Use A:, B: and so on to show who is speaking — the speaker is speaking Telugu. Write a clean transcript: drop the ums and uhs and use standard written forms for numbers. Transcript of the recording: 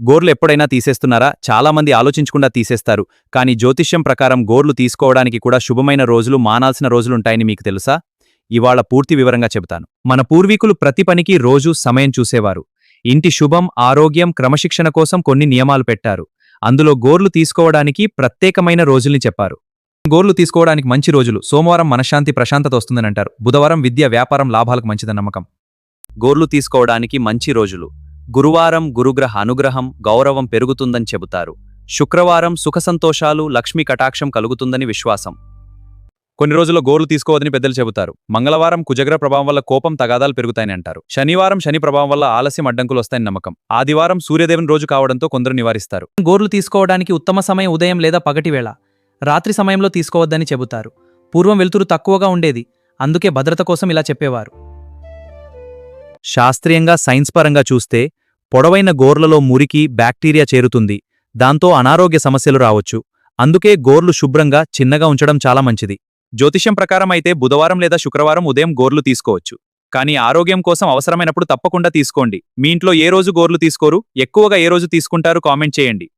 A: గోర్లు ఎప్పుడైనా తీసేస్తున్నారా? చాలామంది ఆలోచించకుండా తీసేస్తారు. కానీ జ్యోతిష్యం ప్రకారం గోర్లు తీసుకోవడానికి కూడా శుభమైన రోజులు, మానాల్సిన రోజులుంటాయని మీకు తెలుసా? ఇవాళ పూర్తి వివరంగా చెబుతాను. మన పూర్వీకులు ప్రతి పనికి రోజు సమయం చూసేవారు. ఇంటి శుభం, ఆరోగ్యం, క్రమశిక్షణ కోసం కొన్ని నియమాలు పెట్టారు. అందులో గోర్లు తీసుకోవడానికి ప్రత్యేకమైన రోజుల్ని చెప్పారు. గోర్లు తీసుకోవడానికి మంచి రోజులు: సోమవారం మనశ్శాంతి, ప్రశాంతత వస్తుందనంటారు. బుధవారం విద్య, వ్యాపారం, లాభాలకు మంచిదని నమ్మకం. గోర్లు తీసుకోవడానికి మంచి రోజులు: గురువారం గురుగ్రహ అనుగ్రహం, గౌరవం పెరుగుతుందని చెబుతారు. శుక్రవారం సుఖసంతోషాలు, లక్ష్మీ కటాక్షం కలుగుతుందని విశ్వాసం. కొన్ని రోజుల్లో గోర్లు తీసుకోవద్దని పెద్దలు చెబుతారు. మంగళవారం కుజగ్రహ ప్రభావం వల్ల కోపం, తగాదాలు పెరుగుతాయని అంటారు. శనివారం శని ప్రభావం వల్ల ఆలస్యం, అడ్డంకులు వస్తాయని నమ్మకం. ఆదివారం సూర్యదేవుని రోజు కావడంతో కొందరు నివారిస్తారు.
B: గోర్లు తీసుకోవడానికి ఉత్తమ సమయం ఉదయం లేదా పగటి వేళ. రాత్రి సమయంలో తీసుకోవద్దని చెబుతారు. పూర్వం వెలుతురు తక్కువగా ఉండేది, అందుకే భద్రత కోసం ఇలా చెప్పేవారు.
A: శాస్త్రీయంగా, సైన్స్ పరంగా చూస్తే పొడవైన గోర్లలో మురికి, బ్యాక్టీరియా చేరుతుంది. దాంతో అనారోగ్య సమస్యలు రావచ్చు. అందుకే గోర్లు శుభ్రంగా, చిన్నగా ఉంచడం చాలా మంచిది. జ్యోతిష్యం ప్రకారం అయితే బుధవారం లేదా శుక్రవారం ఉదయం గోర్లు తీసుకోవచ్చు. కానీ ఆరోగ్యం కోసం అవసరమైనప్పుడు తప్పకుండా తీసుకోండి. మీ ఇంట్లో ఏ రోజు గోర్లు తీసుకోరు? ఎక్కువగా ఏ రోజు తీసుకుంటారు? కామెంట్ చేయండి.